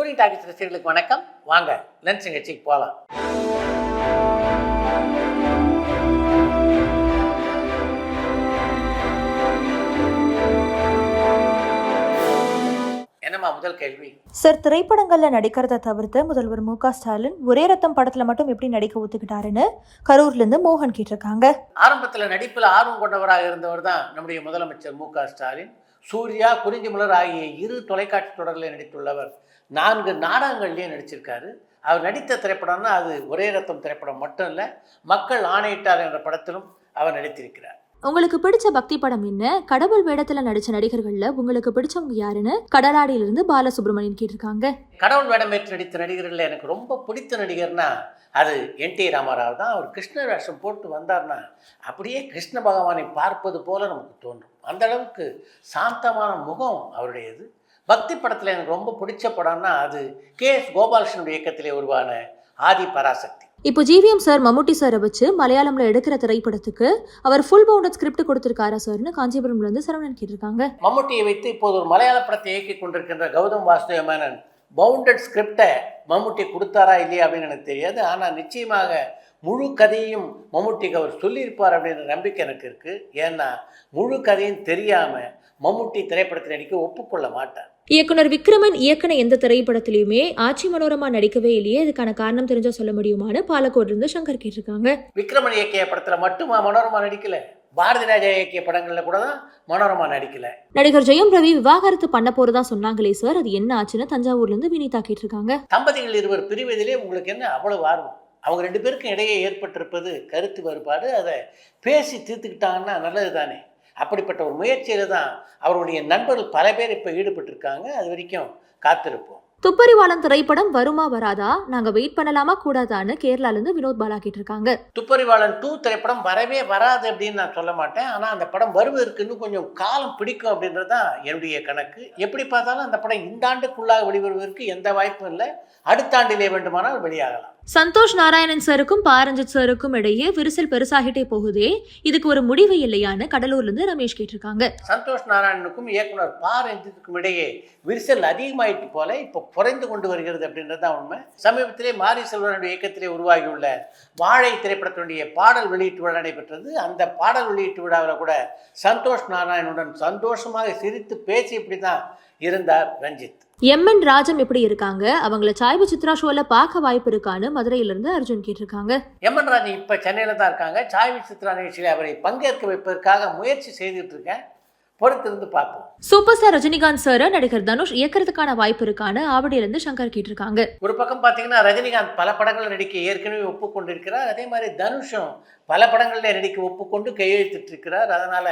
Touring talkies ரசிகர்களுக்கு வணக்கம். வாங்க லன்ச் நிகழ்ச்சிக்கு போகலாம். என்னம்மா முதல் கேள்வி? சார், திரைப்படங்கள்ல நடிக்கிறத தவிர்த்து முதல்வர் மு.க. ஸ்டாலின் ஒரே ரத்தம் படத்துல மட்டும் எப்படி நடிக்க ஒத்துக்கிட்டாருன்னு கரூர்ல இருந்து மோகன் கேட்டிருக்காங்க. ஆரம்பத்தில் நடிப்பில் ஆர்வம் கொண்டவராக இருந்தவர் தான் நம்முடைய முதலமைச்சர் மு.க. ஸ்டாலின். சூர்யா, குறிஞ்சிமலர் ஆகிய 2 தொலைக்காட்சி தொடர்களில் நடித்துள்ளவர். 4 நாடகங்கள்லேயே நடிச்சிருக்காரு. அவர் நடித்த திரைப்படம்னா அது ஒரே ரத்தம் திரைப்படம் மட்டும் இல்லை, மக்கள் ஆணையிட்டார் என்ற படத்திலும் அவர் நடித்திருக்கிறார். உங்களுக்கு பிடிச்ச பக்தி படம் என்ன? கடவுள் வேடத்துல நடிச்ச நடிகர்கள்ல உங்களுக்கு பிடிச்சவங்க யாருன்னு கடலாடியிலிருந்து பாலசுப்ரமணியன் கேட்டிருக்காங்க. கடவுள் வேடமேற்று நடித்த நடிகர்கள் எனக்கு ரொம்ப பிடித்த நடிகர்னா அது என்.டி. ராமராவ் தான். அவர் கிருஷ்ண வேஷம் போட்டு வந்தார்னா அப்படியே கிருஷ்ண பகவானை பார்ப்பது போல நமக்கு தோன்றும். அந்த அளவுக்கு சாந்தமான முகம் அவருடையது. பக்தி படத்தில் எனக்கு ரொம்ப பிடிச்ச படம்னா அது கே.எஸ். கோபாலகிருஷ்ணனுடைய இயக்கத்திலே உருவான ஆதி பராசக்தி. இப்போ ஜிவிஎம் சார் மம்முட்டி சாரை வச்சு மலையாளம்ல எடுக்கிற திரைப்படத்துக்கு அவர் ஃபுல் பவுண்டட் ஸ்கிரிப்ட் கொடுத்திருக்காரா சார்னு காஞ்சிபுரம்ல இருந்து சரவணன் கேட்டிருக்காங்க. மம்முட்டியை வைத்து இப்போது ஒரு மலையாள படத்தை இயக்கி கொண்டிருக்கின்ற கௌதம் வாசுதேவ மேனன் பவுண்டட் ஸ்கிரிப்டை மம்முட்டி கொடுத்தாரா இல்லையா அப்படின்னு எனக்கு தெரியாது. ஆனால் நிச்சயமாக முழு கதையும் மம்முட்டிக்கு அவர் சொல்லியிருப்பார் அப்படின்ற நம்பிக்கை எனக்கு இருக்குது. ஏன்னா முழு கதையும் தெரியாமல் மம்முட்டி திரைப்படத்தில் நடிக்க ஒப்புக்கொள்ள மாட்டார். இயக்குனர் விக்ரமன் இயக்குன எந்த திரைப்படத்திலையுமே ஆட்சி மனோரமா நடிக்கவே இல்லையே, இதுக்கான காரணம் தெரிஞ்சா சொல்ல முடியுமான்னு பாலக்கோடு இருந்து சங்கர் கேட்டிருக்காங்க. விக்ரமன் இயக்கிய படத்தில் மட்டுமா மனோரமா நடிக்கல? பாரதி ராஜா இயக்கிய படங்களில் கூட தான் மனோரமா நடிக்கல. நடிகர் ஜெயம் ரவி விவாகரத்து பண்ண போறதா சொன்னாங்களே சார், அது என்ன ஆச்சுன்னு தஞ்சாவூர்ல இருந்து வினிதா கேட்டிருக்காங்க. தம்பதிகள் இருவர் பிரிவதிலே உங்களுக்கு என்ன அவ்வளவு ஆர்வம்? அவங்க 2 பேருக்கும் இடையே ஏற்பட்டிருப்பது கருத்து வேறுபாடு. அதை பேசி தீர்த்துக்கிட்டாங்கன்னா நல்லது தானே. அப்படிப்பட்ட ஒரு முயற்சியில் தான் அவருடைய நண்பர்கள் பல பேர் இப்போ ஈடுபட்டிருக்காங்க. அது வரைக்கும் காத்திருப்போம். துப்பறிவாளன் திரைப்படம் வருமா வராதா, நாங்க வெயிட் பண்ணலாமா கூடாதான்னு கேரளால இருந்து வினோத் பாலா கேட்டிருக்காங்க. துப்பறிவாளன் 2 திரைப்படம் வரவே வராது அப்படின்னு நான் சொல்ல மாட்டேன். ஆனால் அந்த படம் வருவதற்கு இன்னும் கொஞ்சம் காலம் பிடிக்கும் அப்படின்றது தான் என்னுடைய கணக்கு. எப்படி பார்த்தாலும் அந்த படம் இந்த ஆண்டுக்குள்ளாக வெளிவருவதற்கு எந்த வாய்ப்பும் இல்லை. அடுத்த ஆண்டிலே வேண்டுமானால் வெளியாகலாம். சந்தோஷ் நாராயணன் சாருக்கும் பாரஞ்சித் சாருக்கும் இடையே விரிசல் பெருசாகிட்டே போகுதே, இதுக்கு ஒரு முடிவு இல்லையான்னு கடலூர்ல இருந்து ரமேஷ் கேட்டிருக்காங்க. சந்தோஷ் நாராயணனுக்கும் இயக்குனர் பாரஞ்சித்துக்கும் இடையே விரிசல் அதிகமாயிட்டு போல இப்போ குறைந்து கொண்டு வருகிறது அப்படின்றது தான் உண்மை. சமீபத்திலே மாரி செல்வனுடைய இயக்கத்திலே உருவாகியுள்ள வாழை திரைப்படத்தினுடைய பாடல் வெளியீட்டு விழா நடைபெற்றது. அந்த பாடல் வெளியீட்டு விழாவில் கூட சந்தோஷ் நாராயணனுடன் சந்தோஷமாக சிரித்து பேசி இப்படி தான் இருந்தார் ரஞ்சித். எம்.என். ராஜம் எப்படி இருக்காங்க? அவங்கள சாய்வு சித்ரா ஷோல பார்க்க வாய்ப்பு இருக்கான்னு மதுரையில இருந்து அர்ஜுன் கேட்டிருக்காங்க. எம்.என். ராஜன் இப்ப சென்னையில தான் இருக்காங்க. சாய்வு சித்ரா நிகழ்ச்சியில் அவரை பங்கேற்க வைப்பதற்காக முயற்சி செய்துட்டு இருக்கேன். பொறுத்திருந்து பார்ப்போம். சூப்பர் ஸ்டார் ரஜினிகாந்த் சார் நடிகர் தனுஷ் இயக்கிறதுக்கான வாய்ப்பு இருக்கான்னு ஆவடியில இருந்து சங்கர் கேட்டிருக்காங்க. ஒரு பக்கம் பாத்தீங்கன்னா ரஜினிகாந்த் பல படங்கள் நடிக்க ஏற்கனவே ஒப்புக்கொண்டிருக்கிறார். அதே மாதிரி தனுஷும் பல படங்களில் நடிக்க ஒப்புக்கொண்டு கையெழுத்திட்டு இருக்கிறார். அதனால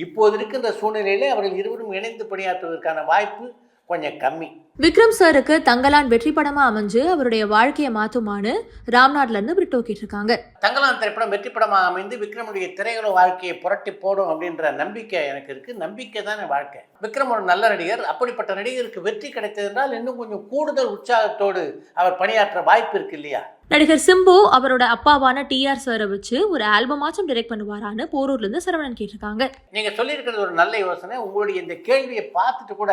இப்போது இருக்கின்ற சூழ்நிலையிலே அவர்கள் இருவரும் இணைந்து பணியாற்றுவதற்கான வாய்ப்பு கொஞ்சம் கம்மி. விக்ரம் சாருக்கு தங்கலான் வெற்றி படமா அமைஞ்சு அவருடைய வாழ்க்கையை மாத்துமான்னு ராம்நாட்ல இருந்து பிரிட்டோ கேட்டிருக்காங்க. தங்கலான் திரைப்படம் வெற்றி படமாக அமைந்து விக்ரமுடைய திரையுலக வாழ்க்கையை புரட்டி போடும் அப்படின்ற நம்பிக்கை எனக்கு இருக்கு. நம்பிக்கை தானே வாழ்க்கை. விக்ரம் ஒரு நல்ல நடிகர். அப்படிப்பட்ட நடிகருக்கு வெற்றி கிடைத்ததென்றால் இன்னும் கொஞ்சம் கூடுதல் உற்சாகத்தோடு அவர் பணியாற்ற வாய்ப்பு இருக்கு இல்லையா? நடிகர் சிம்பு அவரோட அப்பாவான டி.ஆர். சாரை வச்சு ஒரு ஆல்பமாச்சும் டைரக்ட் பண்ணுவாரான்னு போரூர்ல இருந்து சரவணன் கேட்டிருக்காங்க. நீங்க சொல்லியிருக்கிறது ஒரு நல்ல யோசனை. உங்களுடைய இந்த கேள்வியை பார்த்துட்டு கூட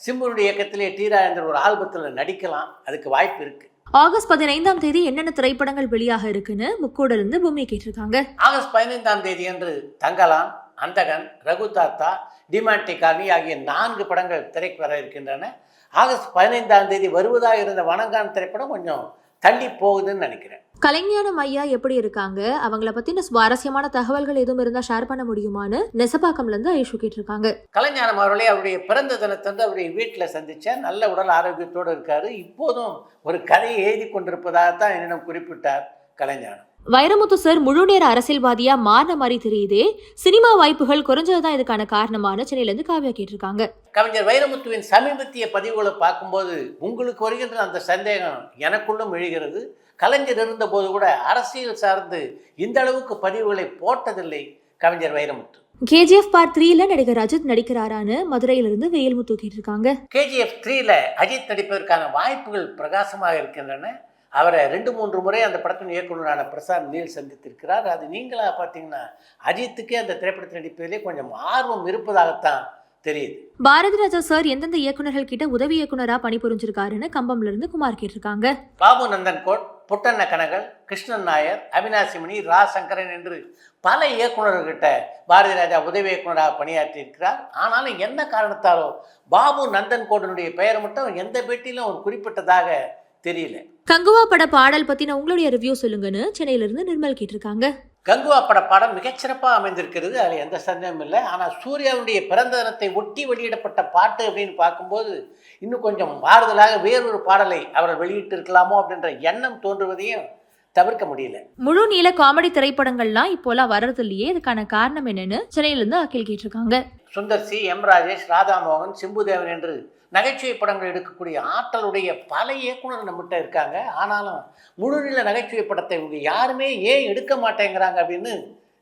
சிம்புனுடைய இயக்கத்திலே டி.ஆர். ஒரு ஆல்பத்தில் நடிக்கலாம். அதுக்கு வாய்ப்பு இருக்கு. ஆகஸ்ட் 15ஆம் தேதி என்னென்ன திரைப்படங்கள் வெளியாக இருக்குன்னு முக்கோடுல இருந்து பூமி கேட்டிருக்காங்க. ஆகஸ்ட் 15ஆம் தேதி அன்று தங்கலான், அந்தகன், ரகுதாத்தா, டிமாண்டி காலனி ஆகிய 4 படங்கள் திரைக்கு வர இருக்கின்றன. ஆகஸ்ட் 15ஆம் தேதி வருவதாக இருந்த வணங்கான் திரைப்படம் கொஞ்சம் தள்ளி போகுதுன்னு நினைக்கிறேன். கலைஞானம் ஐயா எப்படி இருக்காங்க? அவங்கள பத்தின சுவாரஸ்யமான தகவல்கள் எதுவும் இருந்தா ஷேர் பண்ண முடியுமான்னு நெசப்பாக்கம்ல இருந்து ஐஷு கேட்டிருக்காங்க. கலைஞானம் அவர்களே அவருடைய பிறந்த தினத்தன்று அவருடைய வீட்டில் சந்திச்சேன். நல்ல உடல் ஆரோக்கியத்தோடு இருக்காரு. இப்போதும் ஒரு கதையை எழுதி கொண்டிருப்பதாகத்தான் என்னிடம் குறிப்பிட்டார் கலைஞானம். வைரமுத்து சார் முழு நேர அரசியல்வாதியா மாறின மாதிரி தெரியுதே, சினிமா வாய்ப்புகள் குறைஞ்சதுதான் இதுக்கான காரணமான சென்னையில இருந்து காவியா கேட்டிருக்காங்க. கவிஞர் வைரமுத்துவின் சமீபத்திய பதிவுகளை பார்க்கும்போது உங்களுக்கு வருகின்ற அந்த சந்தேகம் எனக்குள்ளும் எழுகிறது. கலைஞர் இருந்த போது கூட அரசியல் சார்ந்து இந்த அளவுக்கு பதிவுகளை போட்டதில்லை கவிஞர் வைரமுத்து. KGF Part 3ல நடிகர் அஜித் நடிக்கிறாரான்னு மதுரையிலிருந்து வேல்முத்து கேட்டிருக்காங்க. KGF 3ல அஜித் நடிப்பதற்கான வாய்ப்புகள் பிரகாசமாக இருக்கின்றன. அவரை 2-3 முறை அந்த படத்தின் இயக்குநரான பிரசாந்த் நீல் சந்தித்திருக்கிறார். அது நீங்களா பார்த்தீங்கன்னா அஜித்துக்கே அந்த திரைப்படத்தில் நடிப்பதிலே கொஞ்சம் ஆர்வம் இருப்பதாகத்தான் தெரியுது. பாரதி ராஜா சார் எந்தெந்த இயக்குநர்கள் கிட்ட உதவி இயக்குனரா பணிபுரிஞ்சிருக்காருன்னு கம்பம்ல இருந்து குமார் கேட்டிருக்காங்க. பாபு நந்தன்கோட், புட்டண்ண கனகல், கிருஷ்ணன் நாயர், அவினாசிமணி, ரா சங்கரன் என்று பல இயக்குநர்கிட்ட பாரதி ராஜா உதவி இயக்குநராக பணியாற்றி இருக்கிறார். ஆனாலும் என்ன காரணத்தாலோ பாபு நந்தன்கோடனுடைய பெயர் மட்டும் எந்த பேட்டியிலும் அவர் குறிப்பிட்டதாக தெரியல. கங்குவா பட பாடல் பத்தின உங்களுடைய ரிவ்யூ சொல்லுங்கன்னு சென்னையில இருந்து நிர்மல் கேட்டிருக்காங்க. கங்குவா பட பாடம் மிகச்சிறப்பாக அமைந்திருக்கிறது, அதில் எந்த சந்தேகமும் இல்லை. ஆனால் சூர்யாவுடைய பிறந்த தினத்தை ஒட்டி வெளியிடப்பட்ட பாட்டு அப்படின்னு பார்க்கும்போது இன்னும் கொஞ்சம் மாறுதலாக வேறொரு பாடலை அவர்கள் வெளியிட்டு இருக்கலாமோ அப்படின்ற எண்ணம் தோன்றுவதையும் தவிர்க்க முடியல. முழு நீள காமெடி திரைப்படங்கள்லாம் இப்போலாம் வர்றது இல்லையே, இதுக்கான காரணம் என்னன்னு சென்னையில இருந்து அகில் கேட்டிருக்காங்க. சுந்தர் சி, எம் ராஜேஷ், ராதாமோகன், சிம்புதேவன் என்று நகைச்சுவை படங்கள் எடுக்கக்கூடிய ஆற்றலுடைய பல இயக்குனர் நம்மகிட்ட இருக்காங்க. ஆனாலும் முழுநில நகைச்சுவை படத்தை இவங்க யாருமே ஏன் எடுக்க மாட்டேங்கிறாங்க அப்படின்னு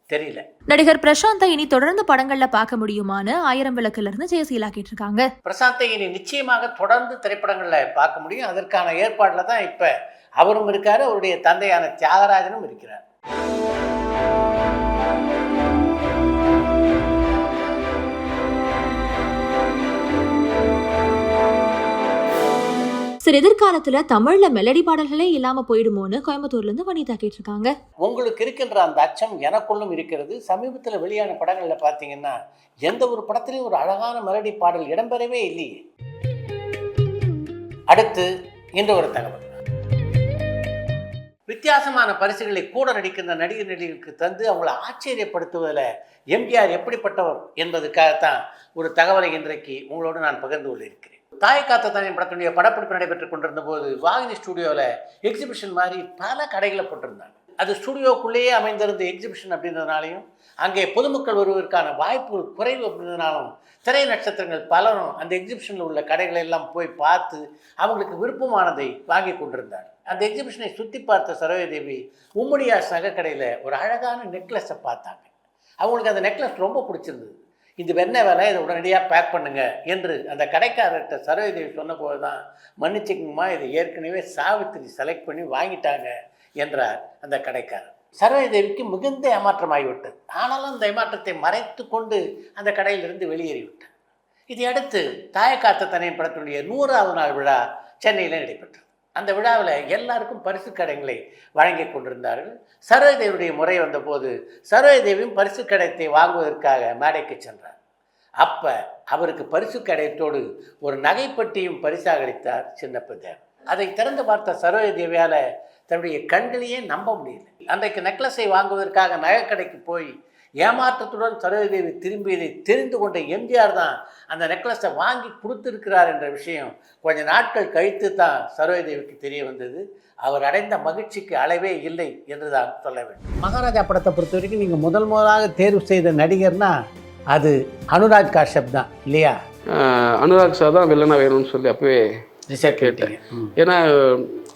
தெரியல. நடிகர் பிரசாந்தை இனி தொடர்ந்து படங்கள்ல பார்க்க முடியுமான்னு 1000 விளக்குல இருந்து ஜெயசீலா கேட்டிருக்காங்க. பிரசாந்தை இனி நிச்சயமாக தொடர்ந்து திரைப்படங்கள்ல பார்க்க முடியும். அதற்கான ஏற்பாடுல தான் இப்ப அவரும் இருக்காரு, அவருடைய தந்தையான தியாகராஜனும் இருக்கிறார். சரி, எதிர்காலத்துல தமிழ்ல மெலடி பாடல்களே இல்லாம போயிடுமோன்னு கோயம்புத்தூர்ல இருந்து வனிதா கேட்டிருக்காங்க. உங்களுக்கு இருக்கின்ற அந்த அச்சம் எனக்குள்ளும் இருக்கிறது. சமீபத்தில் வெளியான படங்கள்ல பார்த்தீங்கன்னா எந்த ஒரு படத்திலையும் ஒரு அழகான மெலடி பாடல் இடம்பெறவே இல்லையே. அடுத்து இன்று ஒரு தகவல். வித்தியாசமான பரிசுகளை கூட நடிக்கின்ற நடிகர்களுக்கு தந்து அவங்களை ஆச்சரியப்படுத்துவதில் எம்ஜிஆர் எப்படிப்பட்டவர் என்பதுக்காகத்தான் ஒரு தகவலை இன்றைக்கு உங்களோடு நான் பகிர்ந்து கொண்டிருக்கிறேன். தாய் காத்த தாயின் படத்துடைய படப்பிடிப்பு நடைபெற்று கொண்டிருந்த போது வாகினி ஸ்டுடியோவில் எக்ஸிபிஷன் மாதிரி பல கடைகளை போட்டிருந்தாங்க. அது ஸ்டுடியோக்குள்ளேயே அமைந்திருந்த எக்ஸிபிஷன் அப்படின்றதுனாலையும் அங்கே பொதுமக்கள் வருவதற்கான வாய்ப்புகள் குறைவு அப்படின்றதுனாலும் திரை நட்சத்திரங்கள் பலரும் அந்த எக்ஸிபிஷனில் உள்ள கடைகளை எல்லாம் போய் பார்த்து அவங்களுக்கு விருப்பமானதை வாங்கி கொண்டிருந்தார். அந்த எக்ஸிபிஷனை சுற்றி பார்த்த சரோஜாதேவி உம்முடியார் நகை கடையில் ஒரு அழகான நெக்லஸை பார்த்தாங்க. அவங்களுக்கு அந்த நெக்லஸ் ரொம்ப பிடிச்சிருந்தது. இது என்ன வேலை, இதை உடனடியாக பேக் பண்ணுங்க என்று அந்த கடைக்காரர்கிட்ட சரோஜாதேவி சொன்னபோது தான், மன்னிச்சுக்குங்கம்மா, இது ஏற்கனவே சாவித்திரி செலக்ட் பண்ணி வாங்கிட்டாங்க என்றார் அந்த கடைக்காரர். சரோஜாதேவிக்கு மிகுந்த ஏமாற்றமாகிவிட்டது. ஆனாலும் அந்த ஏமாற்றத்தை மறைத்து கொண்டு அந்த கடையிலிருந்து வெளியேறிவிட்டார். இதையடுத்து தாயை காத்த தாயின் படத்தினுடைய 100வது நாள் விழா சென்னையில் நடைபெற்றது. அந்த விழாவில் எல்லாருக்கும் பரிசு கடைகளை வழங்கி கொண்டிருந்தார்கள். சரோஜாதேவியுடைய முறை வந்தபோது சரோஜாதேவியும் பரிசு கடைத்தை வாங்குவதற்காக மேடைக்கு சென்றார். அப்போ அவருக்கு பரிசு கடையத்தோடு ஒரு நகைப்பட்டியும் பரிசாக அளித்தார் சின்னப்பதேவன். அதை திறந்து பார்த்த சரோஜாதேவியால் தன்னுடைய கண்களையே நம்ப முடியல. அன்றைக்கு நெக்லஸை வாங்குவதற்காக நகைக்கடைக்கு போய் ஏமாற்றத்துடன் சரோஜாதேவி திரும்பியதை தெரிந்து கொண்ட எம்ஜிஆர் தான் அந்த நெக்லஸை வாங்கி கொடுத்துருக்கிறார் என்ற விஷயம் கொஞ்ச நாட்கள் கழித்து தான் சரோஜாதேவிக்கு தெரிய வந்தது. அவர் அடைந்த மகிழ்ச்சிக்கு அளவே இல்லை என்று தான் சொல்ல வேண்டும். மகாராஜா படத்தை பொறுத்த வரைக்கும் நீங்கள் முதலாக தேர்வு செய்த நடிகர்னா அது அனுராக் காஷ்யப் தான் இல்லையா? அனுராக் சார் தான் வில்லனா வேணும்னு சொல்லி அப்பவே ரிசர்ச் கேட்டீங்க. ஏன்னா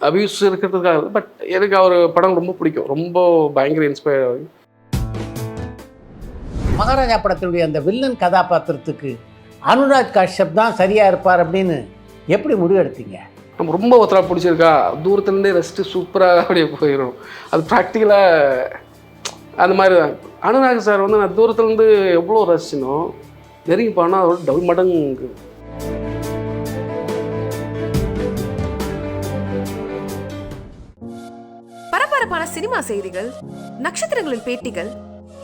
அபியூஸ் இருக்கிறதுக்காக, பட் எனக்கு அவர் படம் ரொம்ப பிடிக்கும், ரொம்ப பயங்கர இன்ஸ்பயர் ஆகும். மகாராஜா படத்தினுடைய அந்த வில்லன் கதாபாத்திரத்துக்கு அனுராக் காஷ்யப் தான் சரியாக இருப்பார் அப்படின்னு எப்படி முடிவெடுத்தீங்க? நம்ம ரொம்ப ஒருத்தரா பிடிச்சிருக்கா, தூரத்துலேருந்தே ரெஸ்ட்டு சூப்பராக அப்படியே போயிடும். அது ப்ராக்டிக்கலாக அந்த மாதிரி தான். அனுராக் சார் வந்து நான் தூரத்துலேருந்து எவ்வளோ ரசிச்சினோம், நெருங்கி போனால் அதோட டபுள் மடங்கு. பரபரப்பான சினிமா செய்திகள், நட்சத்திரங்களின் பேட்டிகள்,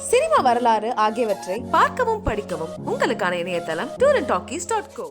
சினிமா வரலாறு ஆகியவற்றை பார்க்கவும் படிக்கவும் உங்களுக்கான இணையதளம் tourantalkies.co.